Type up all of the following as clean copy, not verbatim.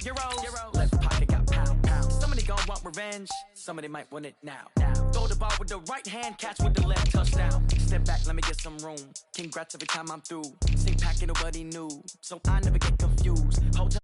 got euros. Left pocket got pound. Somebody gon' want revenge. Somebody might want it now. Throw the ball with the right hand, catch with the left, touchdown. Step back, let me get some room. Congrats every time I'm through. Same packet, nobody knew, so I never get confused. Hold up.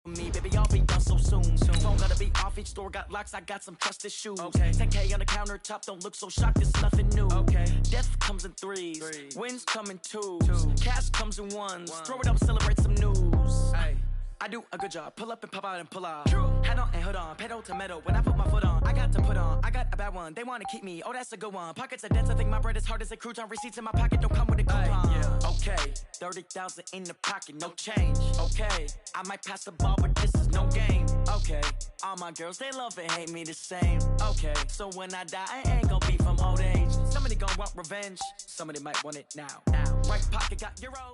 Me, baby, I'll be done so soon. Phone gotta be off, each store got locks, I got some trusted shoes. Okay. 10K on the countertop, don't look so shocked, it's nothing new. Okay. Death comes in threes. Wins come in twos. Cash comes in ones. Throw it up, celebrate some news. Ay. I do a good job, pull up and pop out and pull out. Head on and hood on, pedal to metal. When I put my foot on, I got to put on. I got a bad one, they wanna keep me, oh that's a good one. Pockets are dense, I think my bread is hard as a crouton. Receipts in my pocket don't come with a coupon. Okay, 30,000 in the pocket, no change. Okay, I might pass the ball, but this is no game. Okay, all my girls, they love and hate me the same. Okay, so when I die, I ain't gon' be from old age. Somebody gon' want revenge, somebody might want it now. Right pocket got euros.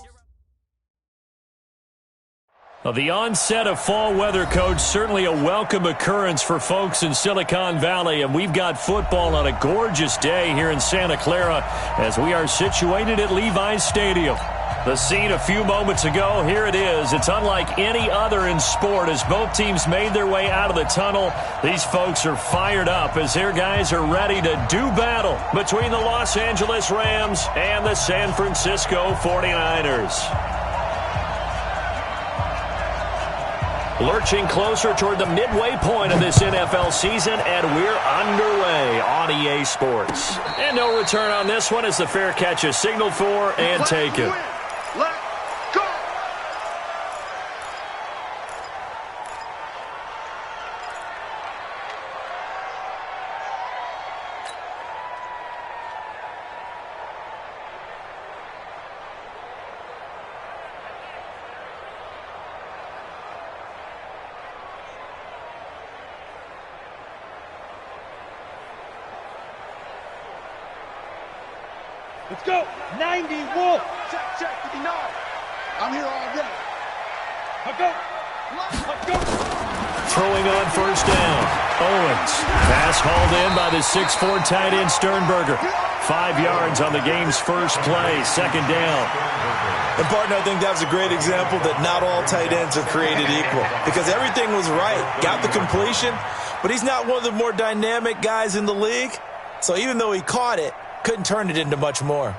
Well, the onset of fall weather, Coach, certainly a welcome occurrence for folks in Silicon Valley, and we've got football on a gorgeous day here in Santa Clara as we are situated at Levi's Stadium. The scene a few moments ago, here it is. It's unlike any other in sport as both teams made their way out of the tunnel. These folks are fired up as their guys are ready to do battle between the Los Angeles Rams and the San Francisco 49ers. Lurching closer toward the midway point of this NFL season, and we're underway on EA Sports. And no return on this one as the fair catch is signaled for and taken. Let's go! Let's go! 90 Wolf! Check, 59. I'm here all day. Let's go! Throwing on first down. Owens. Pass hauled in by the 6'4" tight end Sternberger. 5 yards on the game's first play. Second down. And, partner, I think that was a great example that not all tight ends are created equal because everything was right. Got the completion, but he's not one of the more dynamic guys in the league. So even though he caught it, couldn't turn it into much more.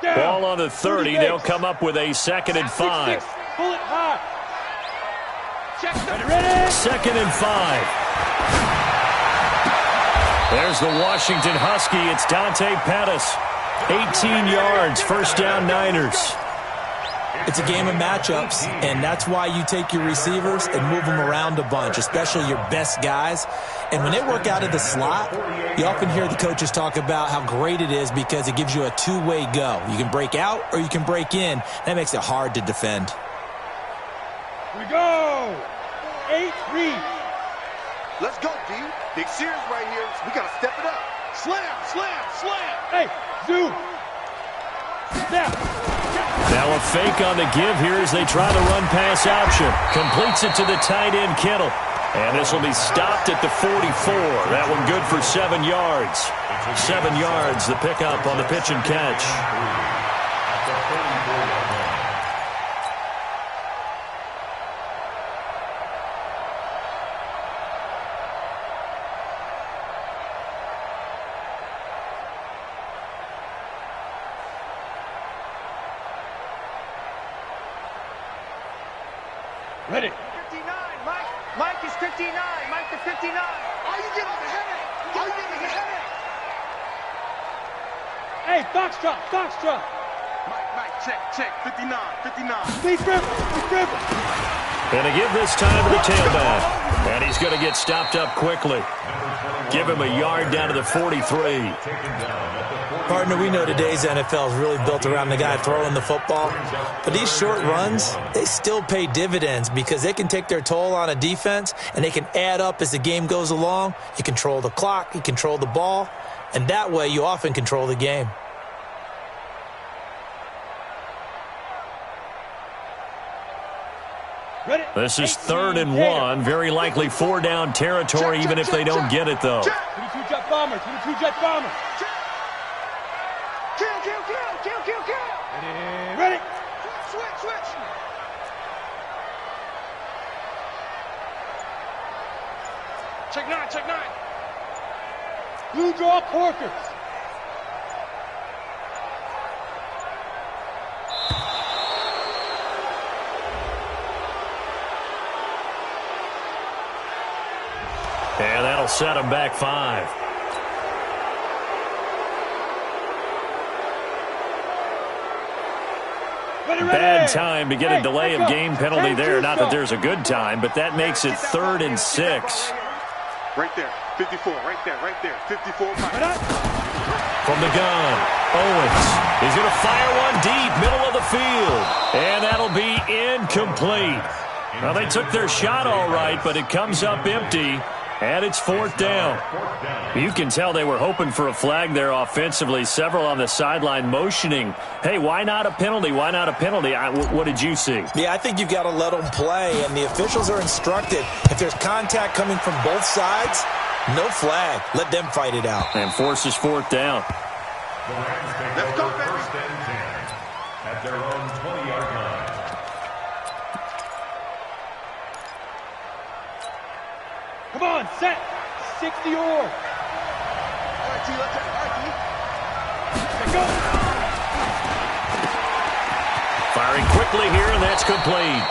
Ball on the 30. They'll come up with a 2nd and 5. Pull it high. Second and 5. There's the Washington Husky. It's Dante Pettis. 18 yards. First down, Niners. It's a game of matchups, and that's why you take your receivers and move them around a bunch, especially your best guys. And when they work out of the slot, you often hear the coaches talk about how great it is because it gives you a two-way go. You can break out or you can break in. That makes it hard to defend. Here we go! 8 read. Let's go, D. Big series right here. So we got to step it up. Slam, slam, slam. Hey, zoom. Snap. Now a fake on the give here as they try the run-pass option. Completes it to the tight end, Kittle. And this will be stopped at the 44. That one good for 7 yards. 7 yards, the pickup on the pitch and catch. Ready. 59, Mike. Mike is 59. Mike to 59. Are you getting the headache? Are you getting the headache? Hey, Foxtrot. Mike, check. 59. Please dribble. And to give this time to the tailback. And he's going to get stopped up quickly. Give him a yard down to the 43. Partner, we know today's NFL is really built around the guy throwing the football. But these short runs, they still pay dividends because they can take their toll on a defense and they can add up as the game goes along. You control the clock, you control the ball, and that way you often control the game. This is 3rd and 1. Very likely 4-down territory even if they don't get it, though. 22 jet bombers. Kill. Check nine, check nine. Blue draw corkers. And that'll set them back 5. Bad time to get a delay of game penalty there. Not that there's a good time, but that makes it 3rd and 6. Right there, 54, right there, 54. From the gun, Owens is going to fire one deep, middle of the field. And that'll be incomplete. Well, they took their shot all right, but it comes up empty. And it's 4th down. You can tell they were hoping for a flag there offensively. Several on the sideline motioning, hey, why not a penalty? Why not a penalty? What did you see? Yeah, I think you've got to let them play, and the officials are instructed. If there's contact coming from both sides, no flag. Let them fight it out. And forces 4th down. Let's go, baby. First and 10 at their own 20-yard line. Come on, set. 60 or. All right, T, let's go. Firing quickly here, and that's complete.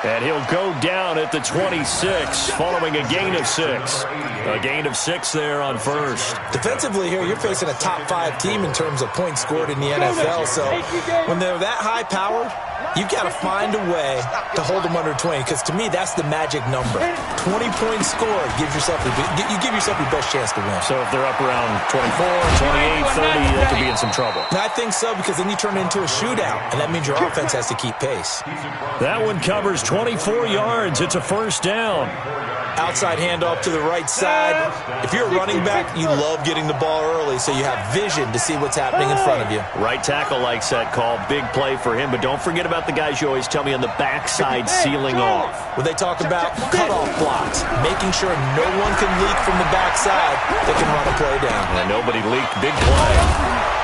And he'll go down at the 26, following a gain of 6. A gain of 6 there on first. Defensively here, you're facing a top 5 team in terms of points scored in the NFL. So when they're that high-powered, you've got to find a way to hold them under 20, because to me, that's the magic number. 20 points scored gives yourself you give yourself your best chance to win. So if they're up around 24, 28, 30, they could be in some trouble. I think so, because then you turn it into a shootout, and that means your offense has to keep pace. That one covers 24 yards. It's a 1st down. Outside handoff to the right side. If you're a running back, you love getting the ball early, so you have vision to see what's happening in front of you. Right tackle likes that call. Big play for him, but don't forget about the guys you always tell me on the backside sealing off. When they talk about cutoff blocks, making sure no one can leak from the backside that can run a play down. And nobody leaked. Big play.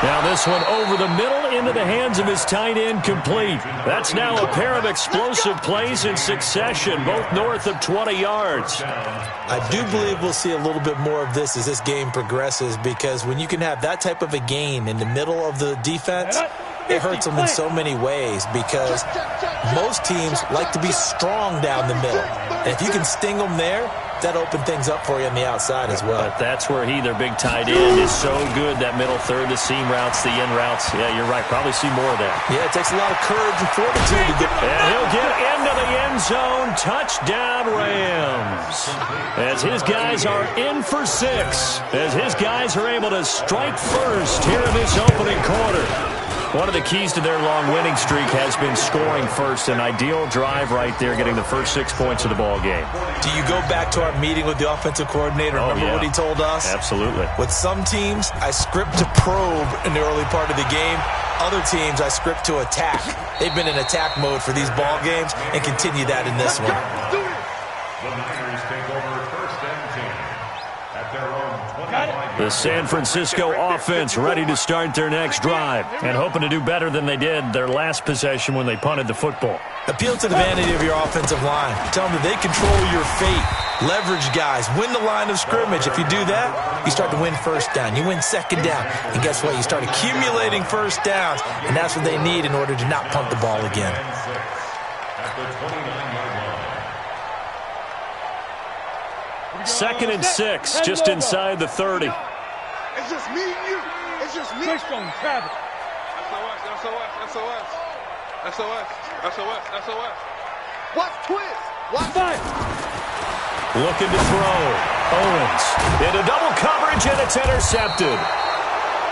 Now this one over the middle into the hands of his tight end, complete. That's now a pair of explosive plays in succession, both north of 20 yards. I do believe we'll see a little bit more of this as this game progresses, because when you can have that type of a gain in the middle of the defense, it hurts them in so many ways, because most teams like to be strong down the middle. And if you can sting them there, that open things up for you on the outside as well. But that's where their big tight end, is so good. That middle third, the seam routes, the in routes. Yeah, you're right. Probably see more of that. Yeah, it takes a lot of courage and fortitude to get. And he'll get into the end zone. Touchdown, Rams. As his guys are in for 6. As his guys are able to strike first here in this opening quarter. One of the keys to their long winning streak has been scoring first. An ideal drive right there, getting the first 6 points of the ball game. Do you go back to our meeting with the offensive coordinator? Remember what he told us? Absolutely. With some teams, I script to probe in the early part of the game. Other teams, I script to attack. They've been in attack mode for these ball games and continue that in this one. The Niners take over 1st and 10 at their own 25. The San Francisco offense ready to start their next drive and hoping to do better than they did their last possession when they punted the football. Appeal to the vanity of your offensive line. Tell them that they control your fate. Leverage guys. Win the line of scrimmage. If you do that, you start to win 1st down. You win 2nd down. And guess what? You start accumulating 1st downs. And that's what they need in order to not punt the ball again. At the 29-yard line. 2nd and 6, just inside the 30. It's just me and you. It's just me. Twist on Travis. SOS. What's twist? What's Fight. Looking to throw. Owens into double coverage, and it's intercepted.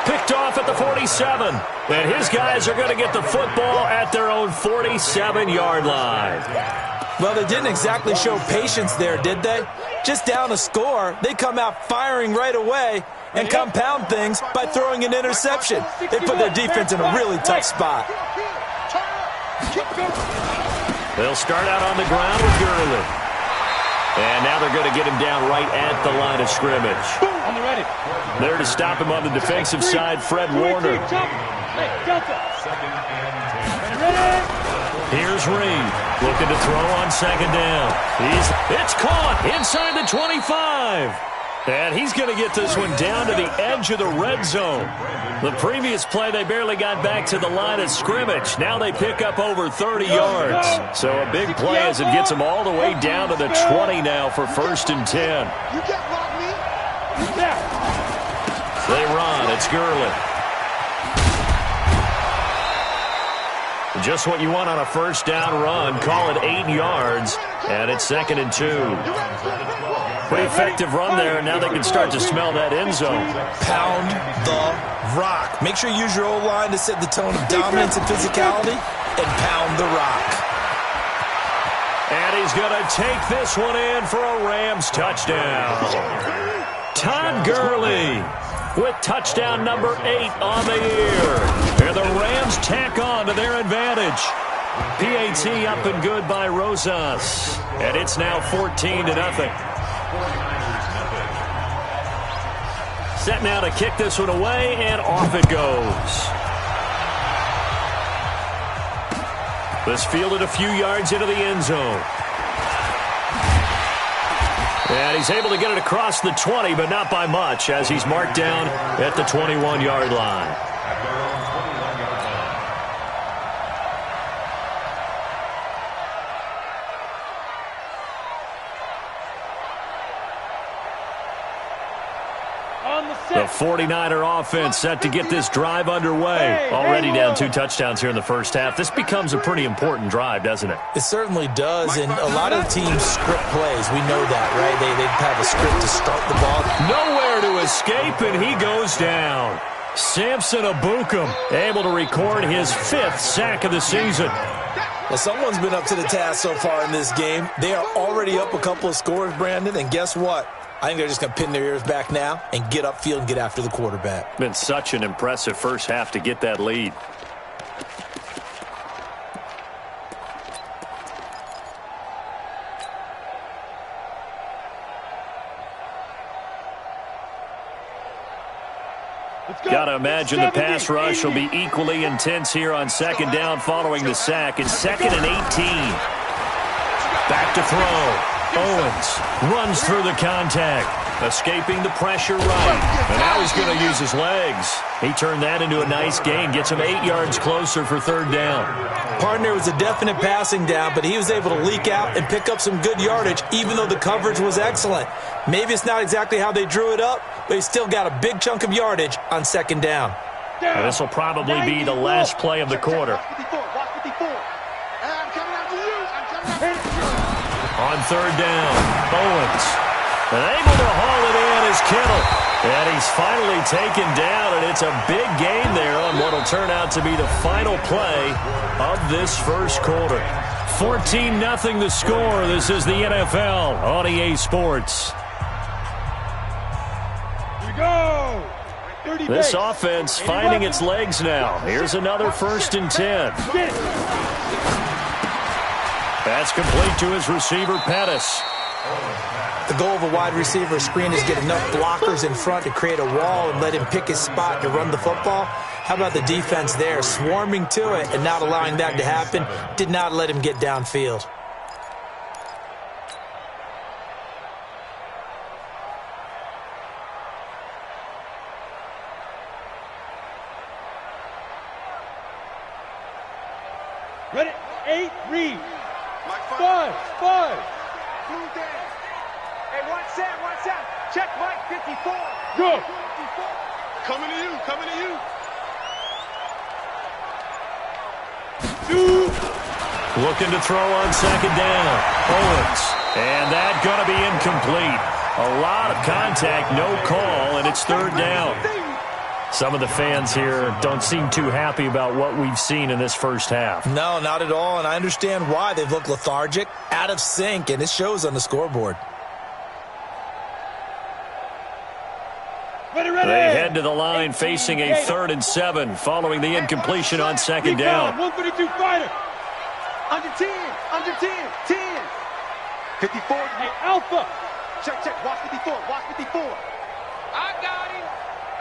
Picked off at the 47. And his guys are going to get the football at their own 47-yard line. Well, they didn't exactly show patience there, did they? Just down a score, they come out firing right away and compound things by throwing an interception. They put their defense in a really tough spot. They'll start out on the ground with Gurley. And now they're going to get him down right at the line of scrimmage. On the ready. There to stop him on the defensive side, Fred Warner. Hey, Delta. Second and 10. Ready? Here's Reed, looking to throw on second down. It's caught inside the 25. And he's going to get this one down to the edge of the red zone. The previous play, they barely got back to the line of scrimmage. Now they pick up over 30 yards. So a big play as it gets them all the way down to the 20 now for 1st and 10. You can't block me. They run. It's Gurley. Just what you want on a first down run. Call it 8 yards, and it's 2nd and 2. Pretty effective run there, and now they can start to smell that end zone. Pound the rock. Make sure you use your O-line to set the tone of dominance and physicality, and pound the rock. And he's going to take this one in for a Rams touchdown. Todd Gurley with touchdown number 8 on the year. And the Rams tack on to their advantage. PAT up and good by Rosas. And it's now 14-0. Set now to kick this one away, and off it goes. This fielded a few yards into the end zone. And he's able to get it across the 20, but not by much, as he's marked down at the 21-yard line. The 49er offense set to get this drive underway. Already down 2 touchdowns here in the first half. This becomes a pretty important drive, doesn't it? It certainly does, and a lot of the teams script plays. We know that, right? They have a script to start the ball. Nowhere to escape, and he goes down. Samson Abukum able to record his 5th sack of the season. Well, someone's been up to the task so far in this game. They are already up a couple of scores, Brandon, and guess what? I think they're just going to pin their ears back now and get upfield and get after the quarterback. Been such an impressive first half to get that lead. Got to imagine the pass rush will be equally intense here on second down following the sack. It's 2nd and 18. Back to throw. Owens runs through the contact, escaping the pressure right. And now he's going to use his legs. He turned that into a nice gain, gets him 8 yards closer for 3rd down. Partner was a definite passing down, but he was able to leak out and pick up some good yardage, even though the coverage was excellent. Maybe it's not exactly how they drew it up, but he still got a big chunk of yardage on 2nd down. And this will probably be the last play of the quarter. On 3rd down, Owens. And able to haul it in is Kittle. And he's finally taken down, and it's a big gain there on what will turn out to be the final play of this first quarter. 14-0 the score. This is the NFL on EA Sports. Here we go. This offense finding its legs now. Here's another 1st and 10. That's complete to his receiver, Pettis. The goal of a wide receiver screen is get enough blockers in front to create a wall and let him pick his spot to run the football. How about the defense there, swarming to it and not allowing that to happen? Did not let him get downfield. Ready? 8, read. 5. Move down. Hey, one set. Check Mike, 54. Go. Coming to you. 2. Looking to throw on 2nd down. Owens. And that going to be incomplete. A lot of contact, no call, and it's 3rd down. Some of the fans here don't seem too happy about what we've seen in this first half. No, not at all, and I understand why. They've looked lethargic, out of sync, and it shows on the scoreboard. Ready. They head to the line facing a 3rd and 7 following the incompletion on 2nd down. 132 fighter. Under 10. 10. 54. Hey, Alpha. Check. Watch 54. I got him.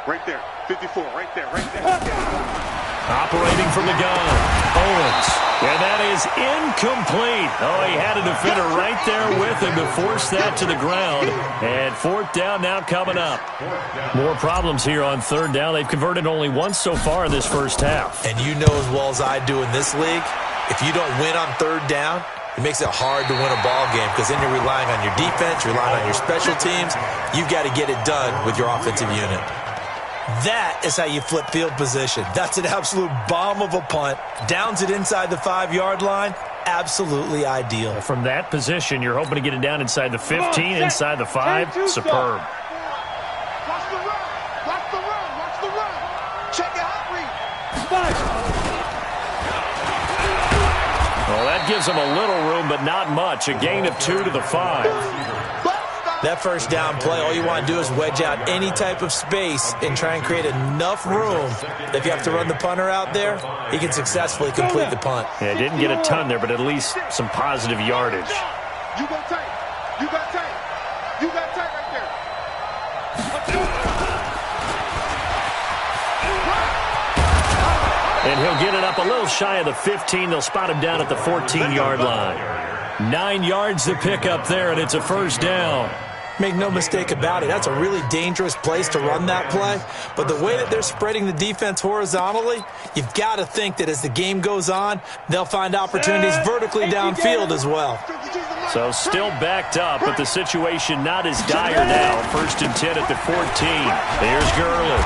Right there. 54. Right there. Operating from the gun, Owens. And that is incomplete. Oh, he had a defender right there with him to force that to the ground. And fourth down now coming up. More problems here on third down. They've converted only once so far in this first half. And you know as well as I do in this league, if you don't win on third down, it makes it hard to win a ball game because then you're relying on your defense, you're relying on your special teams. You've got to get it done with your offensive unit. That is how you flip field position. That's an absolute bomb of a punt. Downs it inside the 5-yard line. Absolutely ideal. From that position, you're hoping to get it down inside the 15, inside the 5. Superb. Watch the run. Watch the run. Watch the run. Check your hot read. Well, that gives them a little room, but not much. A gain of 2 to the 5. That first down play, all you want to do is wedge out any type of space and try and create enough room. If you have to run the punter out there, he can successfully complete the punt. Yeah, didn't get a ton there, but at least some positive yardage. You go tight. You got tight. You got tight right there. And he'll get it up a little shy of the 15. They'll spot him down at the 14-yard line. 9 yards to pick up there, and it's a first down. Make no mistake about it, that's a really dangerous place to run that play. But the way that they're spreading the defense horizontally, you've got to think that as the game goes on, they'll find opportunities vertically downfield as well. So still backed up, but the situation not as dire now. First and 10 at the 14. Here's Gurley.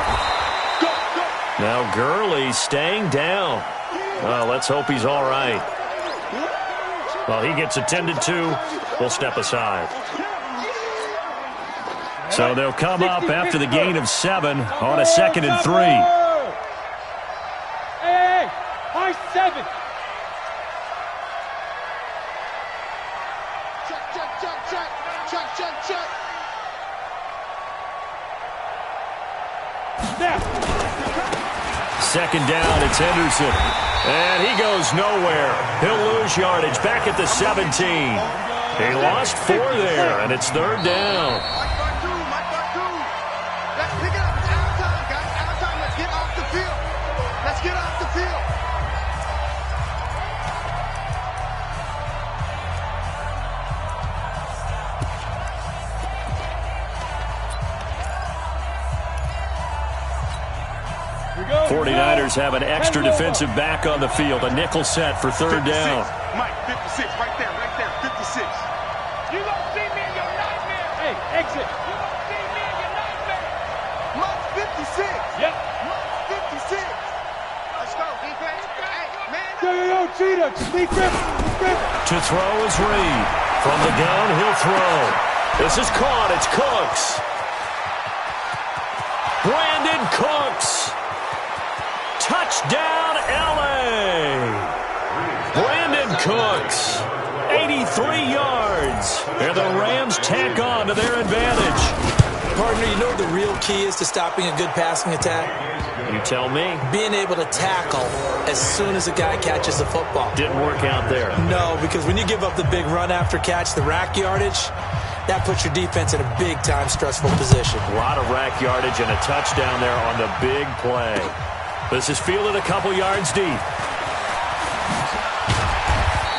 Now Gurley staying down. Well, let's hope he's all right. Well, he gets attended to. We'll step aside. So they'll come up after the gain of 7 on a 2nd and 3. Hey, high 7. Check. Snap. 2nd down, it's Henderson. And he goes nowhere. He'll lose yardage back at the 17. He lost 4 there, and it's 3rd down. Let's pick it up. It's out of time, guys. Out of time. Let's get off the field. Let's get off the field. Here we go. 49ers have an extra defensive back on the field. A nickel set for 3rd down. Mike, 56. Right there. 56. You don't see me in your nightmare. Hey, exit. You don't see me in your nightmare. Mike, 56. Yep. Mike, 56. Let's go, defense. Hey, man. Yo, Cheetah. Sneak grip. To throw is Reed. From the gun, he'll throw. This is caught. It's Cooks. Brandon Cooks. Touchdown, L.A. Brandon Cooks. 83 yards. And the Rams tack on to their advantage. Partner, you know what the real key is to stopping a good passing attack? You tell me. Being able to tackle as soon as a guy catches the football. Didn't work out there. No, because when you give up the big run after catch, the rack yardage, that puts your defense in a big-time stressful position. A lot of rack yardage and a touchdown there on the big play. This is fielded a couple yards deep.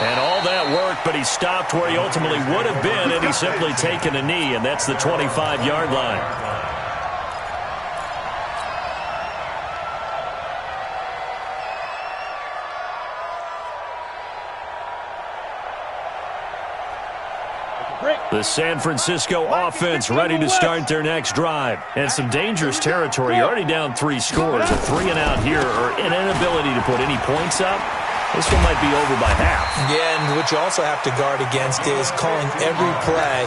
And all that worked, but he stopped where he ultimately would have been, and he's simply taken a knee, and that's the 25-yard line. The San Francisco offense ready to start their next drive. And some dangerous territory. You're already down 3 scores. A 3-and-out here, or an inability to put any points up. This one might be over by half. Yeah, and what you also have to guard against is calling every play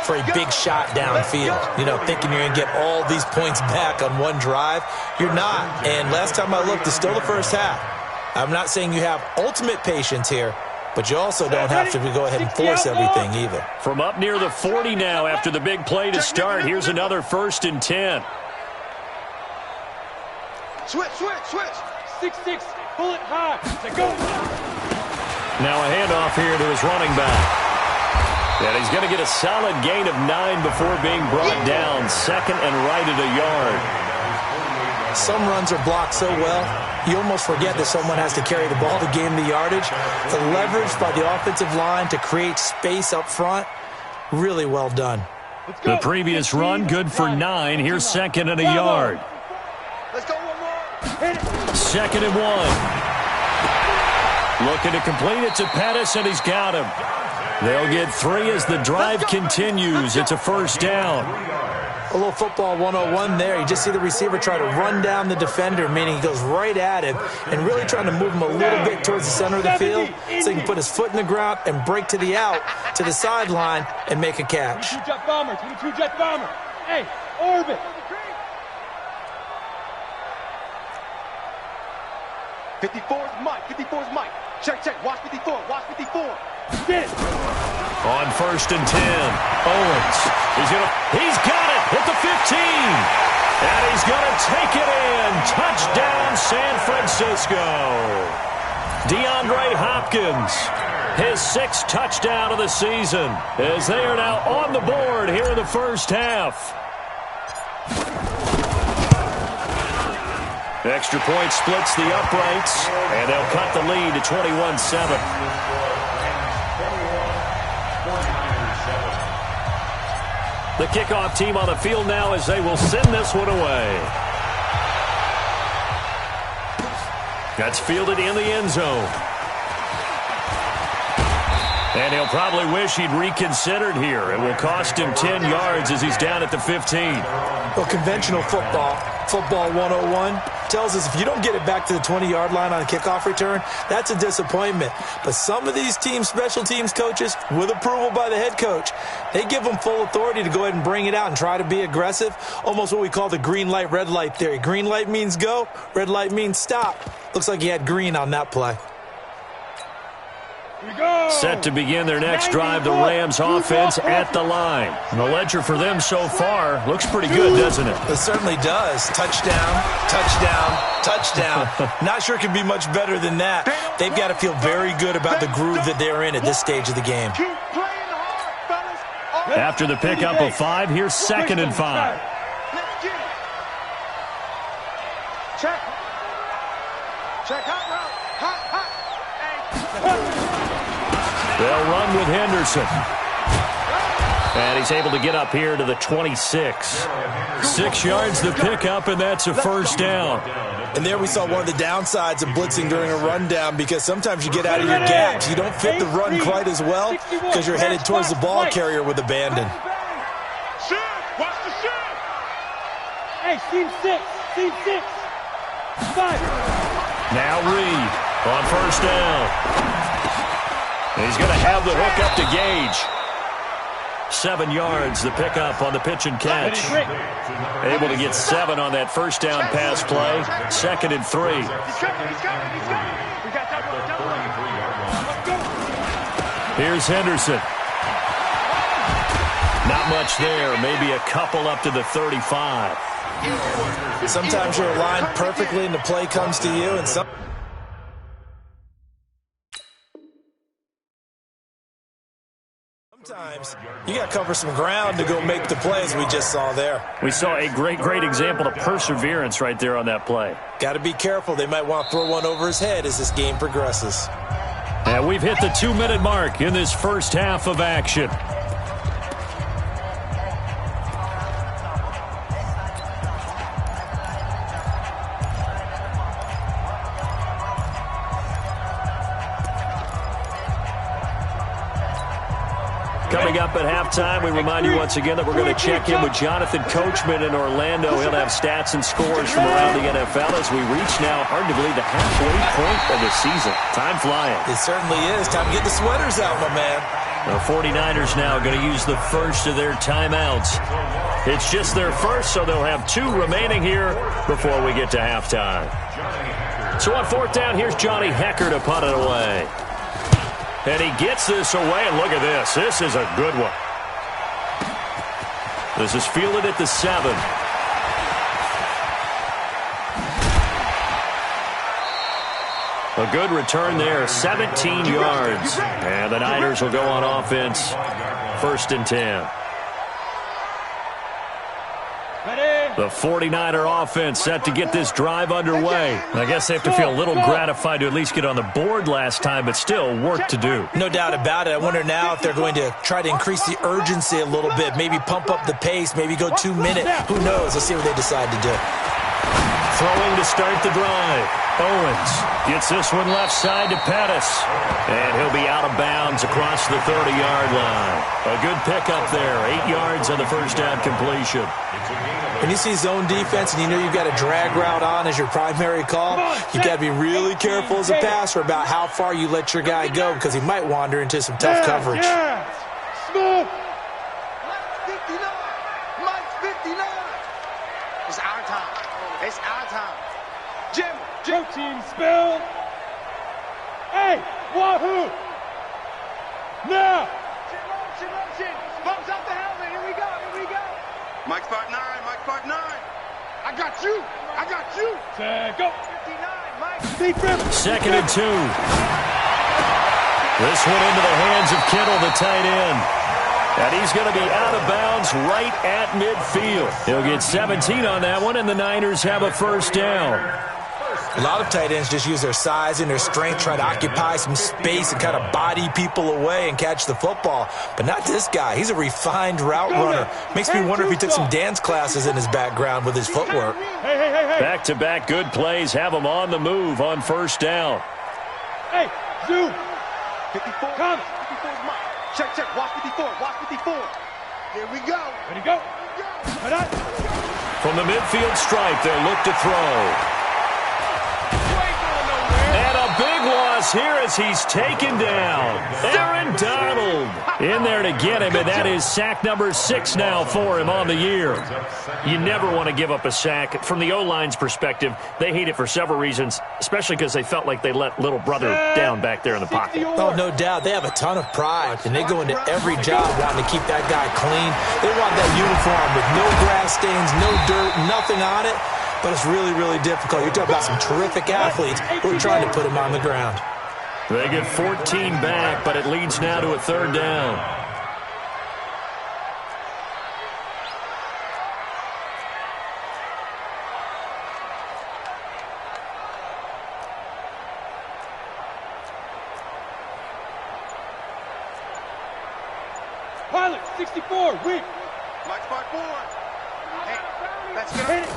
for a big shot downfield. You know, thinking you're going to get all these points back on one drive. You're not. And last time I looked, it's still the first half. I'm not saying you have ultimate patience here, but you also don't have to go ahead and force everything either. From up near the 40 now after the big play to start, here's another 1st and 10. Switch. 6-6. Pull it high. Let's go. Now a handoff here to his running back. And he's going to get a solid gain of 9 before being brought down. 2nd and right at a yard. Some runs are blocked so well, you almost forget that someone has to carry the ball to gain the yardage. The leverage by the offensive line to create space up front, really well done. The previous run, good for 9. Here's second and a yard. Let's go one more. Second and 1. Looking to complete it to Pettis, and he's got him. They'll get 3 as the drive continues. It's a first down. A little football 101 there. You just see the receiver try to run down the defender, meaning he goes right at him and really trying to move him a little bit towards the center of the field so he can put his foot in the ground and break to the out, to the sideline, and make a catch. 22 jet bomber, 22 jet bomber. Hey, orbit. 54's Mike, 54's Mike. Check, check, watch 54, watch 54. Get it. On first and 10, Owens. He's got it at the 15. And he's going to take it in. Touchdown, San Francisco. DeAndre Hopkins, his 6th touchdown of the season, as they are now on the board here in the first half. Extra point splits the uprights, and they'll cut the lead to 21-7. The kickoff team on the field now as they will send this one away. That's fielded in the end zone. And he'll probably wish he'd reconsidered here. It will cost him 10 yards as he's down at the 15. Well, conventional football 101, tells us if you don't get it back to the 20-yard line on a kickoff return, that's a disappointment. But some of these teams, special teams coaches, with approval by the head coach, they give them full authority to go ahead and bring it out and try to be aggressive, almost what we call the green light, red light theory. Green light means go, red light means stop. Looks like he had green on that play. Set to begin their next drive, the Rams offense at the line. The ledger for them so far looks pretty good, doesn't it? It certainly does. Touchdown, touchdown, touchdown. Not sure it can be much better than that. They've got to feel very good about the groove that they're in at this stage of the game. After the pickup of 5, here's second and 5. Check. Check, hot route. Hot. They'll run with Henderson. And he's able to get up here to the 26. 6 yards the pickup, and that's a first down. And there we saw one of the downsides of blitzing during a rundown, because sometimes you get out of your gaps. You don't fit the run quite as well because you're headed towards the ball carrier with abandon. Watch the shoot. Hey, team 6. Team 6. 5. Now Reed on first down. He's going to have the hook up to Gage. 7 yards, the pickup on the pitch and catch. Able to get 7 on that first down pass play. Second and 3. Here's Henderson. Not much there. Maybe a couple up to the 35. Sometimes you're aligned perfectly and the play comes to you, and sometimes you got to cover some ground to go make the plays we just saw there. We saw a great example of perseverance right there on that play. Got to be careful. They might want to throw one over his head as this game progresses. And we've hit the 2-minute mark in this first half of action. Coming up at halftime, we remind you once again that we're going to check in with Jonathan Coachman in Orlando. He'll have stats and scores from around the NFL as we reach now, hard to believe, the halfway point of the season. Time flying. It certainly is. Time to get the sweaters out, my man. The 49ers now going to use the first of their timeouts. It's just their first, so they'll have 2 remaining here before we get to halftime. So on fourth down, here's Johnny Hecker to punt it away. And he gets this away, and look at this. This is a good one. This is fielded at the 7. A good return there, 17 yards. And the Niners will go on offense, first and 10. Ready? The 49er offense set to get this drive underway. I guess they have to feel a little gratified to at least get on the board last time, but still work to do. No doubt about it. I wonder now if they're going to try to increase the urgency a little bit, maybe pump up the pace, maybe go 2 minutes. Who knows? Let's see what they decide to do. Throwing to start the drive. Owens gets this one left side to Pettis. And he'll be out of bounds across the 30-yard line. A good pickup there. 8 yards on the first down completion. When you see zone defense and you know you've got a drag route on as your primary call, you've got to be really careful as a passer about how far you let your guy go because he might wander into some tough coverage. Smooth. Mike 59. Mike 59. It's our time. It's our time. Jim. Team spill. Hey, wahoo. Now. Motion. Bumps up the helmet. Here we go. Mike Part 9. I got you. Set, go. 59. Mike. Defense. 2nd and 2. This one into the hands of Kittle, the tight end. And he's going to be out of bounds right at midfield. He'll get 17 on that one, and the Niners have a first down. A lot of tight ends just use their size and their strength, try to occupy some space and kind of body people away and catch the football. But not this guy. He's a refined route runner. Makes me wonder if he took some dance classes in his background with his footwork. Hey. Back-to-back good plays have him on the move on first down. Hey, zoom. 54. Come. 54 is mine. Check. Watch 54. Here we go. Ready, go. From the midfield stripe, they'll look to throw. And a big loss here as he's taken down. Aaron Donald in there to get him, and that is sack number 6 now for him on the year. You never want to give up a sack. From the O-line's perspective, they hate it for several reasons, especially because they felt like they let little brother down back there in the pocket. Oh, no doubt. They have a ton of pride, and they go into every job wanting to keep that guy clean. They want that uniform with no grass stains, no dirt, nothing on it. But it's really, really difficult. You're talking about some terrific athletes who are trying to put him on the ground. They get 14 back, but it leads now to a 3rd down. Pilot, 64, weak. Mike's Part 4. Hey, let's get it.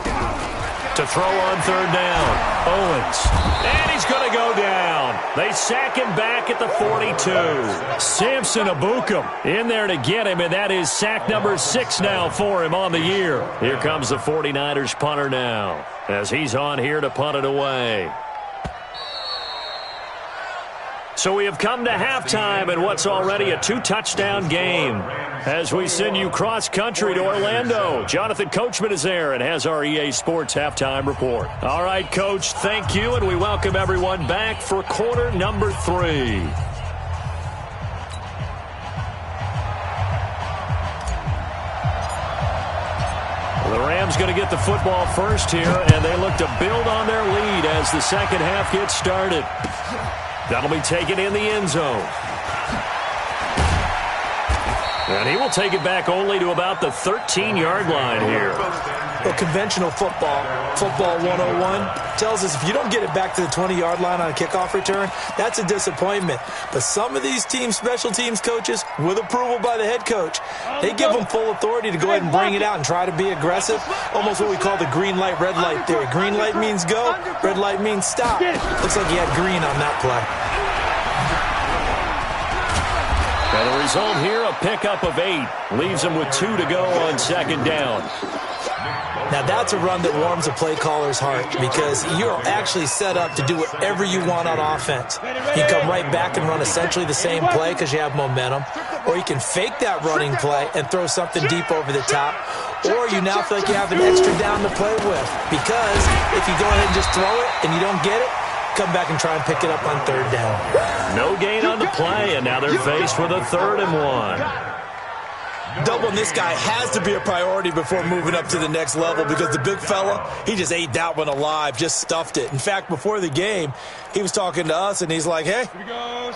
To throw on 3rd down. Owens. And he's going to go down. They sack him back at the 42. Samson Abukum in there to get him, and that is sack number 6 now for him on the year. Here comes the 49ers punter now as he's on here to punt it away. So we have come to halftime in what's already a 2-touchdown game. As we send you cross-country to Orlando, Jonathan Coachman is there and has our EA Sports halftime report. All right, Coach, thank you, and we welcome everyone back for quarter number 3. The Rams going to get the football first here, and they look to build on their lead as the second half gets started. That'll be taken in the end zone. And he will take it back only to about the 13-yard line here. Well, conventional football 101, tells us if you don't get it back to the 20-yard line on a kickoff return, that's a disappointment. But some of these teams, special teams coaches, with approval by the head coach, they give them full authority to go ahead and bring it out and try to be aggressive. Almost what we call the green light, red light theory. Green light means go, red light means stop. Looks like he had green on that play. And the result here, a pickup of 8. Leaves him with 2 to go on 2nd down. Now, that's a run that warms a play caller's heart because you're actually set up to do whatever you want on offense. You can come right back and run essentially the same play because you have momentum, or you can fake that running play and throw something deep over the top, or you now feel like you have an extra down to play with because if you go ahead and just throw it and you don't get it, come back and try and pick it up on 3rd down. No gain on the play, and now they're faced with a 3rd and 1. Doubling this guy has to be a priority before moving up to the next level because the big fella, he just ate that one alive, just stuffed it. In fact, before the game, he was talking to us, and he's like, hey,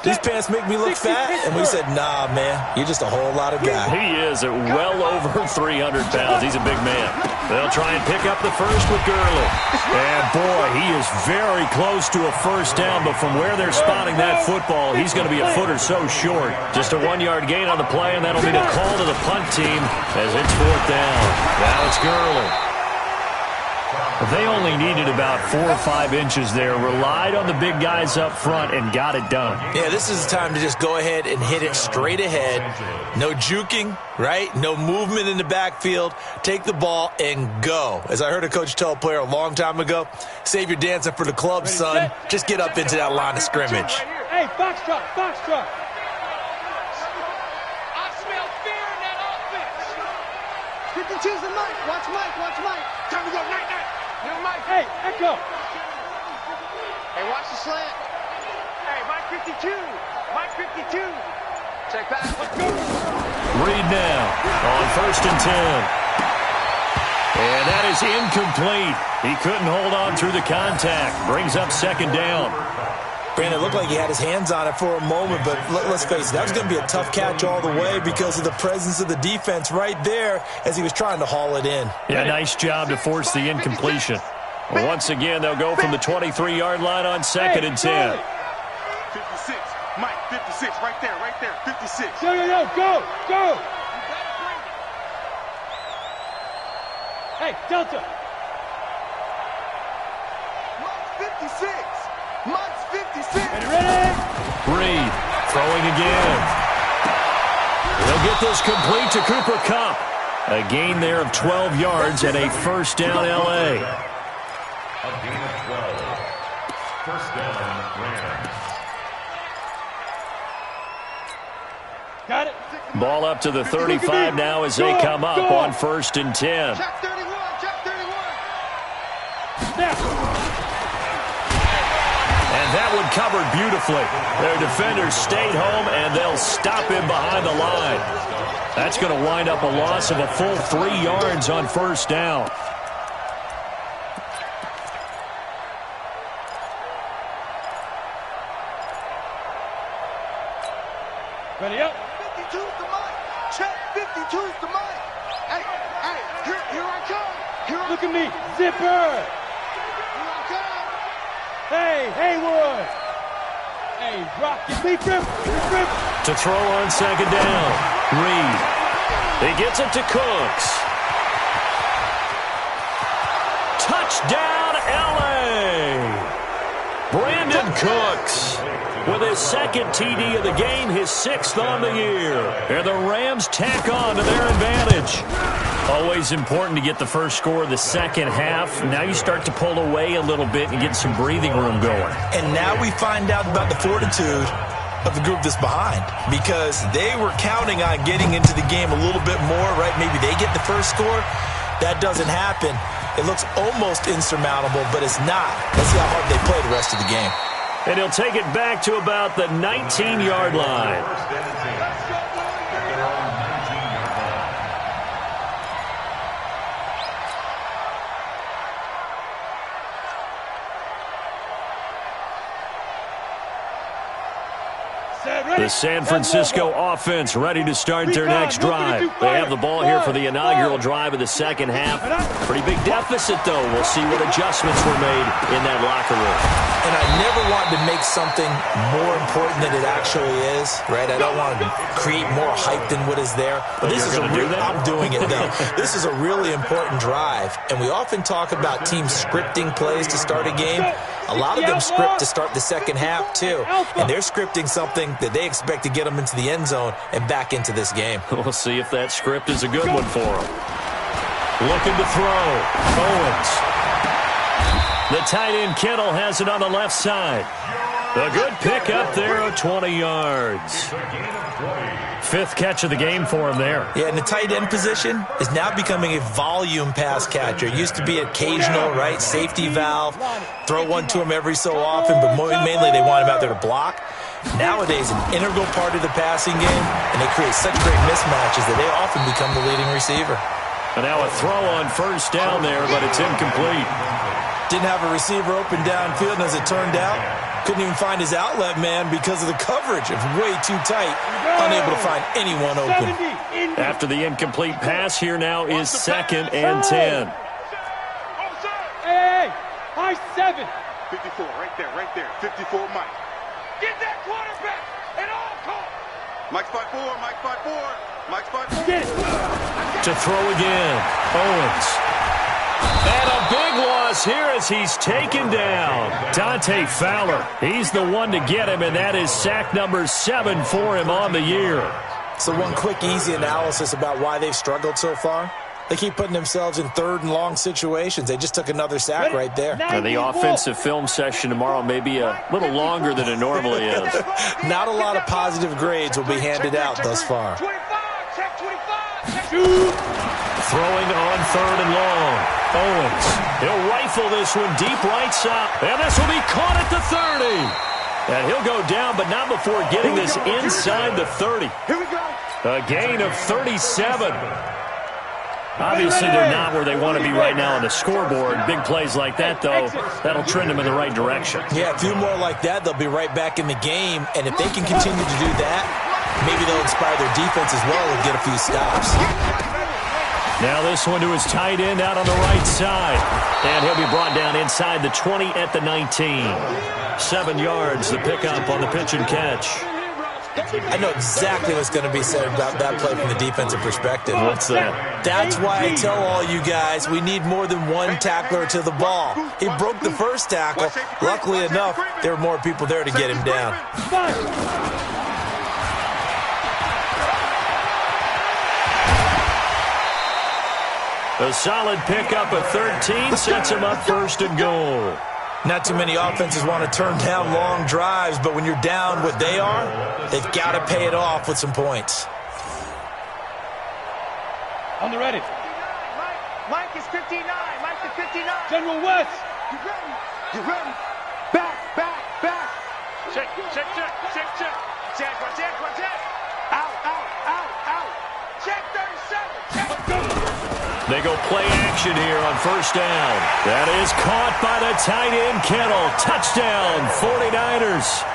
these pants make me look fat? And we said, nah, man, you're just a whole lot of guy. He is at well over 300 pounds. He's a big man. They'll try and pick up the first with Gurley. And, boy, he is very close to a first down, but from where they're spotting that football, he's going to be a foot or so short. Just a 1-yard gain on the play, and that'll be the call to the punt team as it's 4th down. Now it's Gurley. They only needed about 4 or 5 inches there, relied on the big guys up front, and got it done. Yeah, this is the time to just go ahead and hit it straight ahead. No juking, right? No movement in the backfield. Take the ball and go. As I heard a coach tell a player a long time ago, save your dancing for the club, son. Just get up into that line of scrimmage. Hey, foxtrot, foxtrot. I smell fear in that offense. 52's the Mike. Watch Mike, watch Mike. Time to go, night, night. Hey, Echo. Hey, watch the slant. Hey, Mike 52. Mike 52. Check back. Let's go. Reed now on 1st and 10. And that is incomplete. He couldn't hold on through the contact. Brings up 2nd down. Brandon, it looked like he had his hands on it for a moment, but let's face it, that was going to be a tough catch all the way because of the presence of the defense right there as he was trying to haul it in. Yeah, nice job to force the incompletion. Well, once again, they'll go from the 23-yard line on 2nd and 10. 56. Mike, 56. Right there, 56. Yo, go, go. Hey, Delta. Mike 56. Mike's 56. Ready? Reed throwing again. They'll get this complete to Cooper Kupp. A gain there of 12 yards and a 1st down L.A. A gain of 12. 1st down, Rams. Got it. Ball up to the 35 now as they come up on 1st and 10. Check 31. Check 31. Snap. And that one covered beautifully. Their defenders stayed home, and they'll stop him behind the line. That's going to wind up a loss of a full 3 yards on 1st down. Ready up. 52's the Mike. Check 52's the Mike. Hey, here I come. Look at me. Zipper. Here I come. Hey, Haywood. Hey, drop your feet, rip. To throw on 2nd down. Reed. He gets it to Cooks. Touchdown, L.A. Brandon Cooks with his 2nd TD of the game, his 6th on the year. And the Rams tack on to their advantage. Always important to get the first score of the second half. Now you start to pull away a little bit and get some breathing room going. And now we find out about the fortitude of the group that's behind because they were counting on getting into the game a little bit more, right? Maybe they get the first score. That doesn't happen. It looks almost insurmountable, but it's not. Let's see how hard they play the rest of the game. And he'll take it back to about the 19-yard line. The San Francisco offense ready to start their next drive. They have the ball here for the inaugural drive of the second half. Pretty big deficit, though. We'll see what adjustments were made in that locker room. And I never want to make something more important than it actually is, right? I don't want to create more hype than what is there. But this is I'm doing it, though. This is a really important drive. And we often talk about teams scripting plays to start a game. A lot of them script to start the second half, too. And they're scripting something that they expect to get them into the end zone and back into this game. We'll see if that script is a good one for them. Looking to throw. Owens. The tight end Kittle has it on the left side. A good pick up there of 20 yards. 5th catch of the game for him there. Yeah, and the tight end position is now becoming a volume pass catcher. It used to be occasional, right, safety valve, throw one to him every so often, but mainly they want him out there to block. Nowadays, an integral part of the passing game, and they create such great mismatches that they often become the leading receiver. And now a throw on 1st down there, but it's incomplete. Didn't have a receiver open downfield, and as it turned out, couldn't even find his outlet man because of the coverage. It was way too tight, unable to find anyone open. After the incomplete pass, here now is 2nd and 10. 54, right there. 54, Mike. Get that quarterback at all costs. Mike's 5'4", Mike's 5'4", Mike's 5'4". To throw again. Owens. And a big loss here as he's taken down. Dante Fowler. He's the one to get him, and that is sack number 7 for him on the year. So one quick, easy analysis about why they've struggled so far. They keep putting themselves in third and long situations. They just took another sack right there. Now, the offensive film session tomorrow may be a little longer than it normally is. Not a lot of positive grades will be handed out thus far. 25, check 25. Throwing on third and long. Owens. He'll rifle this one deep right side. And this will be caught at the 30. And he'll go down, but not before getting this inside the 30. Here we go. A gain of 37. Obviously, they're not where they want to be right now on the scoreboard. Big plays like that, though, that'll trend them in the right direction. Yeah, a few more like that, they'll be right back in the game. And if they can continue to do that, maybe they'll inspire their defense as well and get a few stops. Now this one to his tight end out on the right side. And he'll be brought down inside the 20 at the 19. 7 yards, the pickup on the pitch and catch. I know exactly what's going to be said about that play from the defensive perspective. What's that? That's why I tell all you guys we need more than one tackler to the ball. He broke the first tackle. Luckily enough, there were more people there to get him down. A solid pickup of 13 sets him up first and goal. Not too many offenses want to turn down long drives, but when you're down what they are, they've got to pay it off with some points. On the ready. Mike is 59. Mike is 59. General West. You ready? Back. Check. Check. Out. Check 37. Check. They go play action here on first down. That is caught by the tight end, Kittle. Touchdown, 49ers.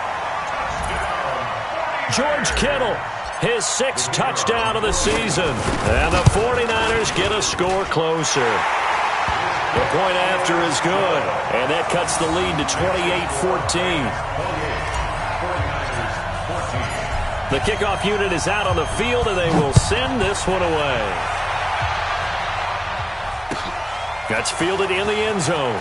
George Kittle, his 6th touchdown of the season. And the 49ers get a score closer. The point after is good, and that cuts the lead to 28-14. The kickoff unit is out on the field, and they will send this one away. That's fielded in the end zone.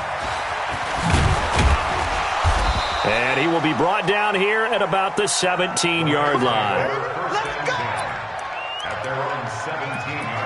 And he will be brought down here at about the 17-yard line. Let's go! At their own 17-yard line.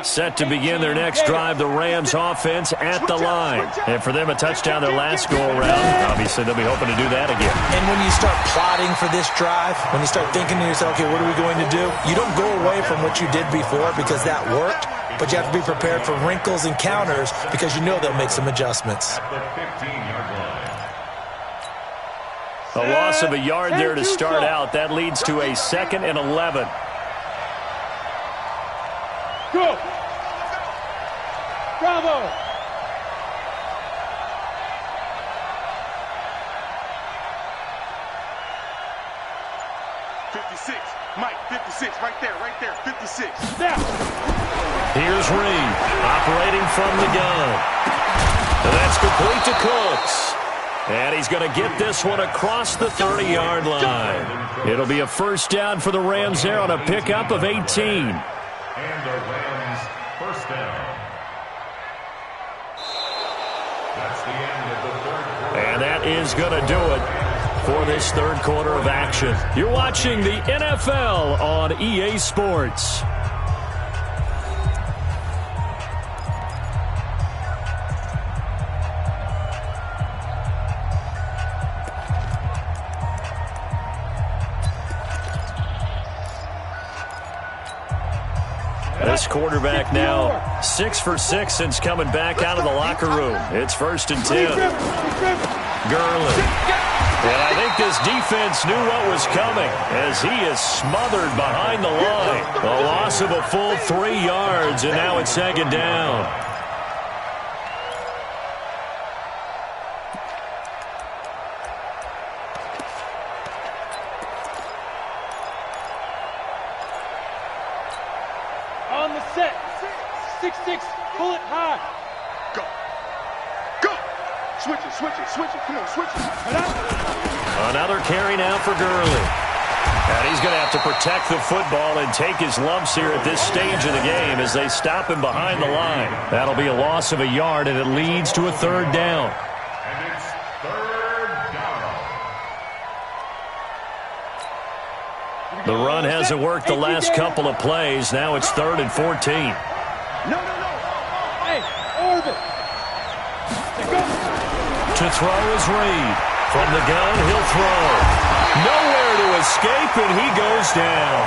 Set to begin their next drive, the Rams offense at the line. And for them, a touchdown their last go-around. Obviously, they'll be hoping to do that again. And when you start plotting for this drive, when you start thinking to yourself, okay, what are we going to do? You don't go away from what you did before because that worked, but you have to be prepared for wrinkles and counters because you know they'll make some adjustments. At the 15-yard line. A loss of a yard there to start out. That leads to a 2nd and 11. Go! Bravo! Mike, 56, right there, 56. Snap! Here's Reed, operating from the gun. And that's complete to Cooks. And he's going to get this one across the 30-yard line. It'll be a first down for the Rams there on a pickup of 18. And the Rams first down. That's the end of the third quarter. And that is going to do it for this third quarter of action. You're watching the NFL on EA Sports. This quarterback now 6 for 6 since coming back out of the locker room. It's 1st and 10. Gurley. And I think this defense knew what was coming as he is smothered behind the line. A loss of a full 3 yards, and now it's 2nd down. Set. 6-6. Pull it high. Go. Go. Switch it. Come on, switch it. Another carry now for Gurley. And he's going to have to protect the football and take his lumps here at this stage of the game as they stop him behind the line. That'll be a loss of a yard, and it leads to a third down. And it's third down. The run hasn't worked the last couple of plays. Now it's 3rd and 14. No. Hey, orbit. To throw is Reed. From the gun, he'll throw. Nowhere to escape, and he goes down.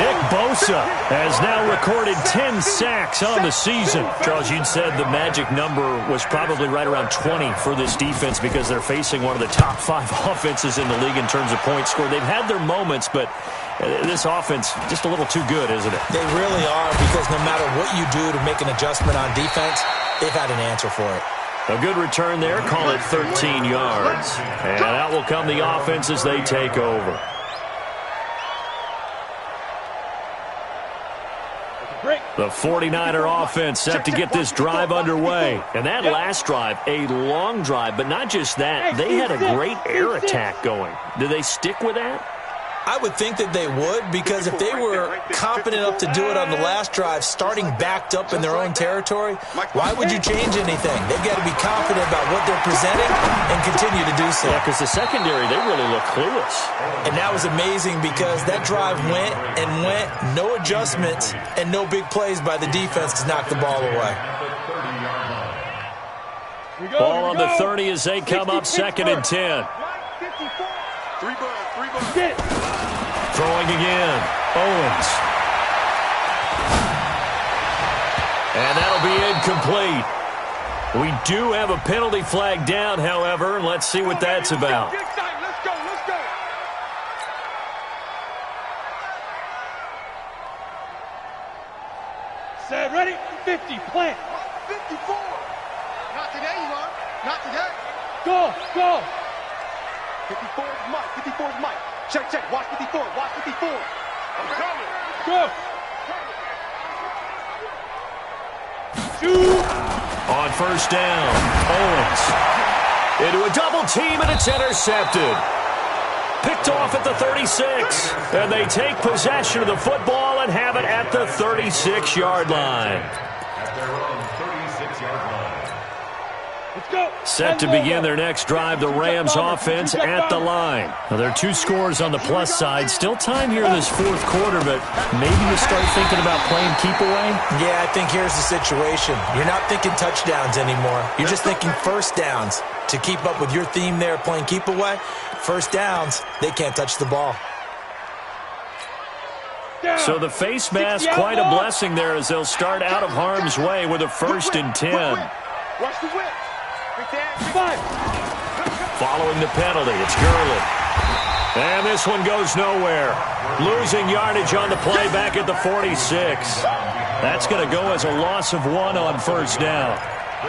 Nick Bosa has now recorded 10 sacks on the season. Charles, you'd said the magic number was probably right around 20 for this defense because they're facing one of the top 5 offenses in the league in terms of points scored. They've had their moments, but this offense just a little too good, isn't it? They really are, because no matter what you do to make an adjustment on defense, they've had an answer for it. A good return there, call it 13 yards. And out will come the offense as they take over. The 49er offense set to get this drive underway. And that last drive, a long drive, but not just that. They had a great air attack going. Did they stick with that? I would think that they would, because if they were confident enough to do it on the last drive, starting backed up in their own territory, why would you change anything? They've got to be confident about what they're presenting and continue to do so. Yeah, because the secondary, they really look clueless. And that was amazing because that drive went, no adjustments, and no big plays by the defense to knock the ball away. Ball on the 30 as they come up 2nd and 10. 3 buns. Throwing again. Owens. And that'll be incomplete. We do have a penalty flag down, however, and let's see what that's about. Let's go. Set, ready, 50, plant. 54. Not today, Elon. Not today. Go. 54 is Mike. Check. Watch 54. I'm coming. Go. Shoot. On first down, Owens. Into a double team, and it's intercepted. Picked off at the 36. And they take possession of the football and have it at the 36-yard line. At their own 36-yard line. Let's go. Set to begin their next drive, the Rams offense at the line. Now, there are 2 scores on the plus side. Still time here in this 4th quarter, but maybe you start thinking about playing keep away? Yeah, I think here's the situation. You're not thinking touchdowns anymore. You're just thinking first downs. To keep up with your theme there, playing keep away, first downs, they can't touch the ball. So the face mask, quite a blessing there as they'll start out of harm's way with a 1st and 10. Watch the whip. Following the penalty, it's Gurley. And this one goes nowhere. Losing yardage on the play back at the 46. That's going to go as a loss of 1 on first down.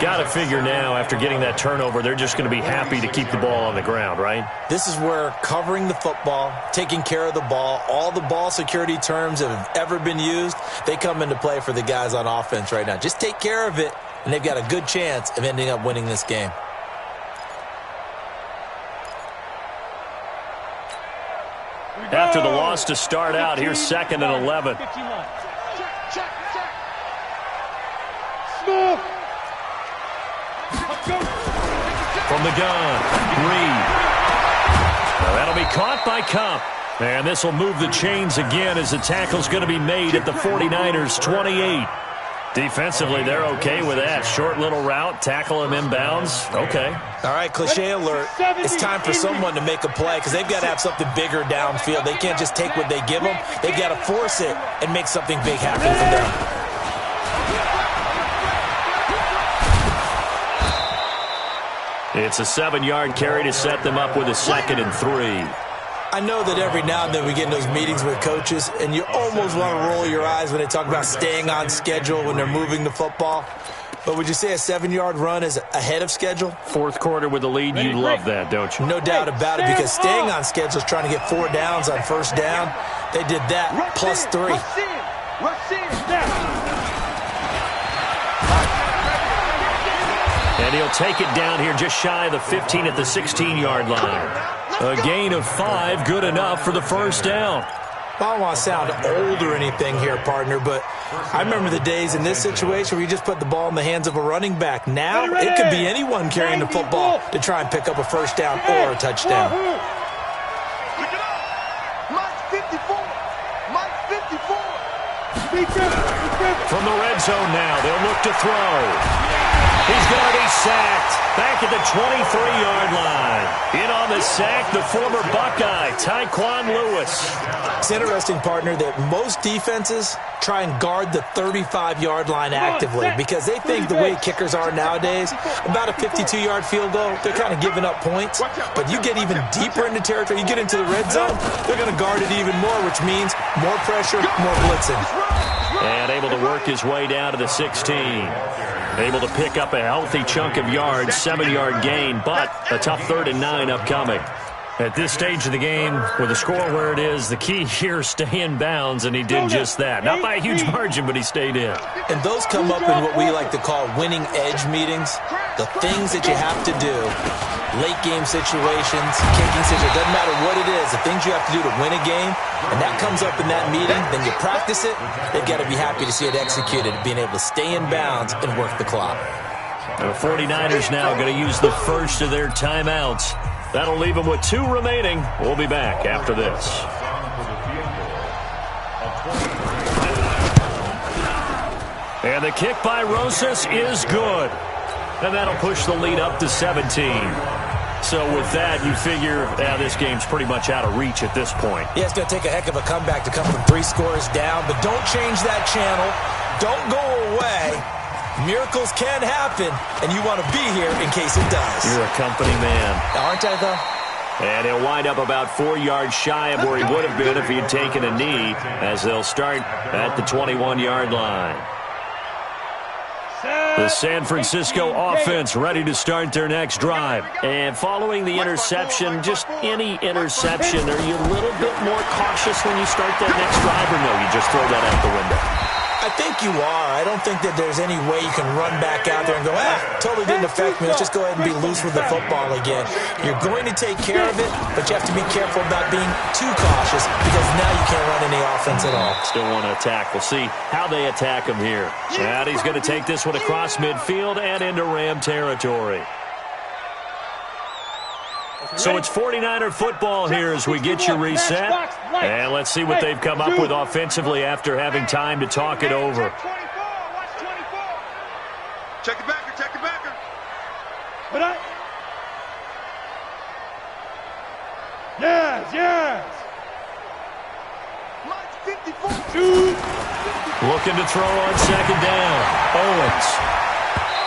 Got to figure now, after getting that turnover, they're just going to be happy to keep the ball on the ground, right? This is where covering the football, taking care of the ball, all the ball security terms that have ever been used, they come into play for the guys on offense right now. Just take care of it, and they've got a good chance of ending up winning this game. After the loss to start out, here's 2nd and 11. Check. Smooth. From the gun, Reed. Now that'll be caught by Cup. And this will move the chains again as the tackle's going to be made at the 49ers' 28. Defensively, they're okay with that. Short little route, tackle him inbounds. Okay. All right, cliche alert. It's time for someone to make a play because they've got to have something bigger downfield. They can't just take what they give them. They've got to force it and make something big happen for them. It's a 7-yard carry to set them up with a 2nd and 3. I know that every now and then we get in those meetings with coaches, and you almost want to roll your eyes when they talk about staying on schedule when they're moving the football. But would you say a 7-yard run is ahead of schedule? 4th quarter with the lead, you love that, don't you? No doubt about it, because staying on schedule is trying to get 4 downs on first down. They did that plus 3. Rush in. And he'll take it down here just shy of the 15 at the 16-yard line. A gain of 5, good enough for the first down. I don't want to sound old or anything here, partner, but I remember the days in this situation where you just put the ball in the hands of a running back. Now, it could be anyone carrying the football to try and pick up a first down or a touchdown. Mike 54. Mike 54. From the red zone now, they'll look to throw. He's going to be sacked back at the 23-yard line. In on the sack, the former Buckeye, Tyquan Lewis. It's interesting, partner, that most defenses try and guard the 35-yard line actively because they think the way kickers are nowadays, about a 52-yard field goal, they're kind of giving up points. But you get even deeper into territory, you get into the red zone, they're going to guard it even more, which means more pressure, more blitzing. And able to work his way down to the 16. Able to pick up a healthy chunk of yards, 7-yard gain, but a tough 3rd and 9 upcoming. At this stage of the game, with the score where it is, the key here is stay in bounds, and he did just that. Not by a huge margin, but he stayed in. And those come up in what we like to call winning edge meetings. The things that you have to do, late game situations, kicking situations, doesn't matter what it is, the things you have to do to win a game, and that comes up in that meeting, then you practice it, they've got to be happy to see it executed, being able to stay in bounds and work the clock. The 49ers now going to use the first of their timeouts. That'll leave them with 2 remaining. We'll be back after this. And the kick by Rosas is good. And that'll push the lead up to 17. So with that, you figure this game's pretty much out of reach at this point. Yeah, it's going to take a heck of a comeback to come from 3 scores down, but don't change that channel. Don't go away. Miracles can happen, and you want to be here in case it does. You're a company man. Aren't I, though? And he'll wind up about 4 yards shy of where he would have been if he had taken a knee, as they'll start at the 21-yard line. The San Francisco offense ready to start their next drive. And following the interception, just any interception, are you a little bit more cautious when you start that next drive, or no, you just throw that out the window? I think you are. I don't think that there's any way you can run back out there and go, totally didn't affect me. Let's just go ahead and be loose with the football again. You're going to take care of it, but you have to be careful about being too cautious because now you can't run any offense at all. Still want to attack. We'll see how they attack him here. And he's going to take this one across midfield and into Ram territory. So it's 49er football here as we get you reset. And let's see what they've come up with offensively after having time to talk it over. Check the backer, check the backer. Yes. Mike 54. Looking to throw on second down. Owens.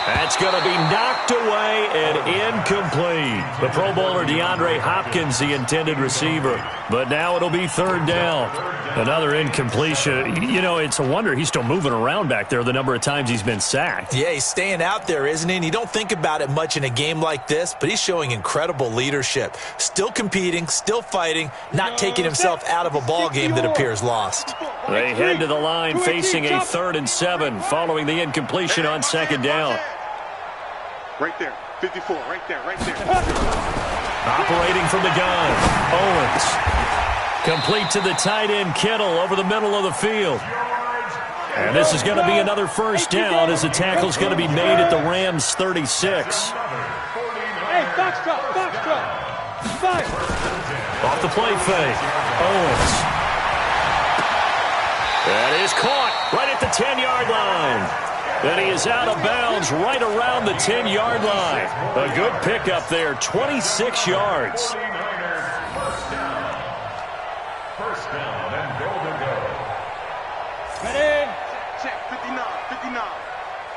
That's going to be knocked away and incomplete. The Pro Bowler DeAndre Hopkins, the intended receiver. But now it'll be 3rd down. Another incompletion. You know, it's a wonder he's still moving around back there the number of times he's been sacked. Yeah, he's staying out there, isn't he? And you don't think about it much in a game like this, but he's showing incredible leadership. Still competing, still fighting, not taking himself out of a ball game that appears lost. They head to the line facing a 3rd and 7 following the incompletion on second down. Right there, 54, right there. Operating from the gun, Owens. Complete to the tight end, Kittle, over the middle of the field. And this is going to be another first down as the tackle's going to be made at the Rams' 36. Hey, box drop. Off the play fake, Owens. That is caught right at the 10-yard line. And he is out of bounds right around the 10-yard line. A good pickup there, 26 yards. First down and goal to go. Ready? Check, 59.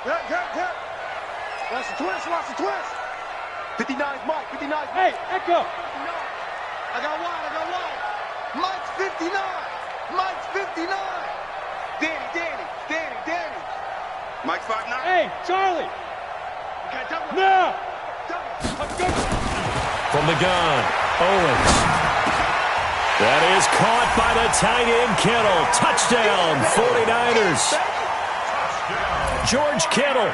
Yep. Watch the twist. 59's Mike, 59's Hey, Echo. 59. I got wide. Mike's 59. Danny. Mike's 5'9". Hey, Charlie. Okay, double. No. From the gun, Owens. That is caught by the tight end, Kittle. Touchdown, 49ers. George Kittle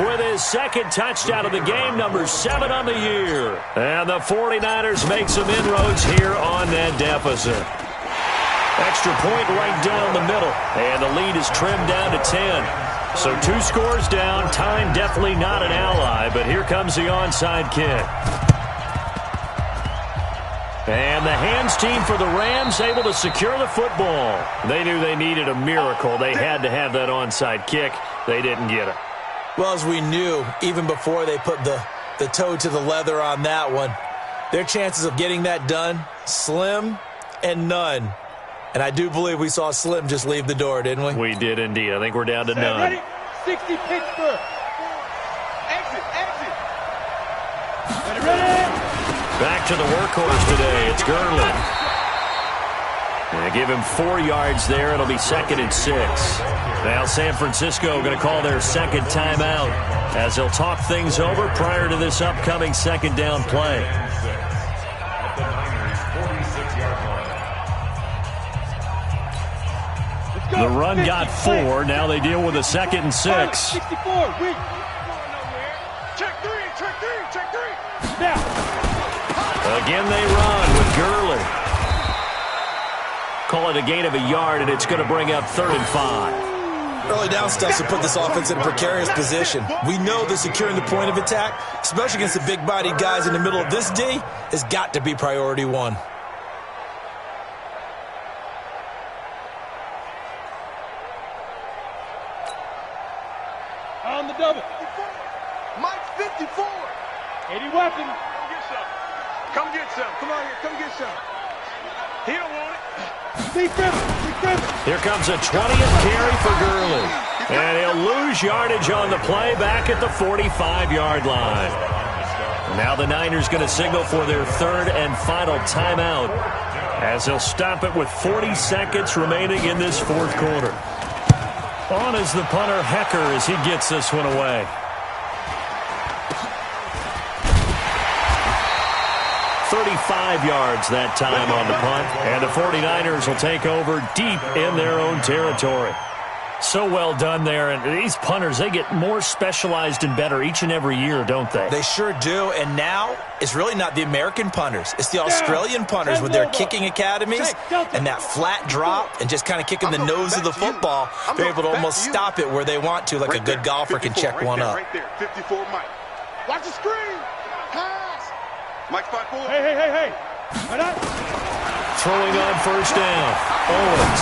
with his second touchdown of the game, number 7 on the year. And the 49ers make some inroads here on that deficit. Extra point right down the middle, and the lead is trimmed down to 10. So 2 scores down. Time definitely not an ally, but here comes the onside kick. And the hands team for the Rams able to secure the football. They knew they needed a miracle. They had to have that onside kick. They didn't get it. Well, as we knew, even before they put the toe to the leather on that one, their chances of getting that done, slim and none. And I do believe we saw Slim just leave the door, didn't we? We did indeed. I think we're down to none. Ready? 60 Pittsburgh. Exit. Ready? Back to the workhorse today. It's Gurley. And give him 4 yards there. It'll be 2nd and 6. Now San Francisco going to call their second timeout as they'll talk things over prior to this upcoming second down play. The run got 4. Now they deal with a 2nd and 6. 64. Check three. Now. Again they run with Gurley. Call it a gain of a yard, and it's going to bring up 3rd and 5. Early down stuff to put this offense in a precarious position. We know that securing the point of attack, especially against the big-bodied guys in the middle of this D, has got to be priority 1. On the double. Mike 54. 80 weapons. Come get some. Come on here. Come get some. He don't want it. Here comes a 20th carry for Gurley. And he'll lose yardage on the play back at the 45-yard line. Now the Niners going to signal for their 3rd and final timeout as they'll stop it with 40 seconds remaining in this 4th quarter. On is the punter, Hecker, as he gets this one away. 35 yards that time on the punt, and the 49ers will take over deep in their own territory. So well done there, and these punters, they get more specialized and better each and every year, don't they? They sure do, and now it's really not the American punters. It's the Australian punters with their kicking academies and that flat drop and just kind of kicking the nose of the football. They're able to almost stop it where they want to, like a good golfer can check one up. Right there, 54 Mike. Watch the screen. Pass. Mike's 5-4. Hey. Right up. Throwing on 1st down. Owens.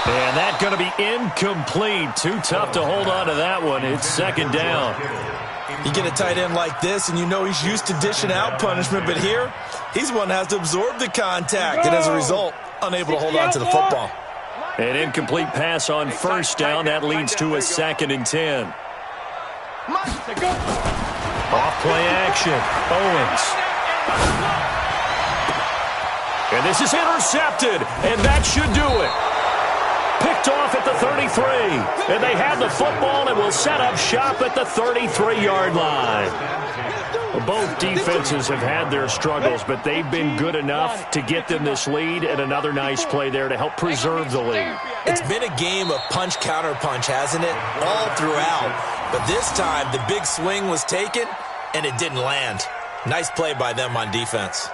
And that's going to be incomplete. Too tough to hold on to that one. It's 2nd down. You get a tight end like this, and you know he's used to dishing out punishment, but here, he's one that has to absorb the contact, and as a result, unable to hold on to the football. An incomplete pass on 1st down. That leads to a 2nd and 10. Off play action. Owens. And this is intercepted, and that should do it. Picked off at the 33, and they have the football and will set up shop at the 33-yard line. Both defenses have had their struggles, but they've been good enough to get them this lead, and another nice play there to help preserve the lead. It's been a game of punch-counter-punch, hasn't it? All throughout. But this time, the big swing was taken, and it didn't land. Nice play by them on defense.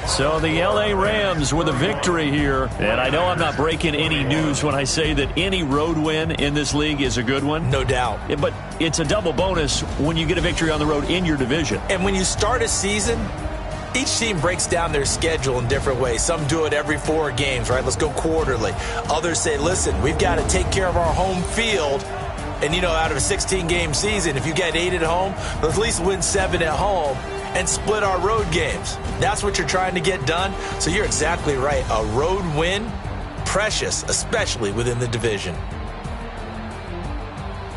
So the L.A. Rams with a victory here. And I know I'm not breaking any news when I say that any road win in this league is a good one. No doubt. But it's a double bonus when you get a victory on the road in your division. And when you start a season, each team breaks down their schedule in different ways. Some do it every 4 games, right? Let's go quarterly. Others say, listen, we've got to take care of our home field. And, out of a 16-game season, if you get 8 at home, let's at least win 7 at home and split our road games. That's what you're trying to get done. So you're exactly right. A road win, precious, especially within the division.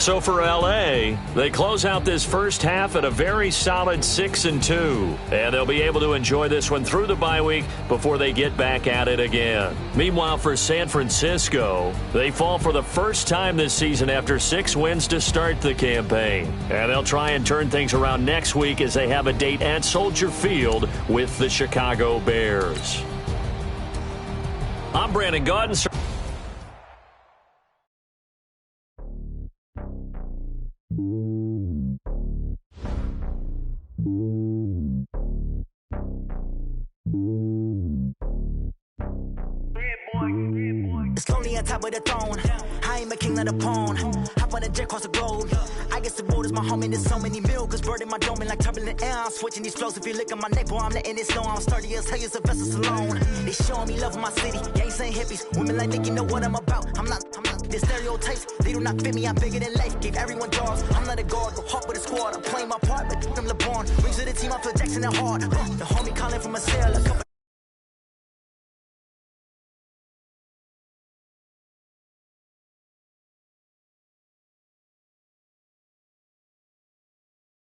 So for L.A., they close out this first half at a very solid 6-2. And they'll be able to enjoy this one through the bye week before they get back at it again. Meanwhile, for San Francisco, they fall for the first time this season after 6 wins to start the campaign. And they'll try and turn things around next week as they have a date at Soldier Field with the Chicago Bears. I'm Brandon Gaudin. It's lonely on top of the throne. I ain't a king of the pawn. Hop on a jet across the globe. I guess the road is my home and there's so many miracles burning my dome like turbulent air. I'm switching these flows. If you look at my neck, boy, I'm letting it slow. I'm sturdy as hell as a vessel alone. They showing me love in my city. Gang saying hippies. Women like think you know what I'm about. I'm not the stereotypes. They do not fit me. I'm bigger than life. Gave everyone jaws. I'm not a guard. Go hard with the squad. I'm playing my part, but I'm LeBron. Rings to the team. I feel Jackson and hard. The homie calling from a cell. A couple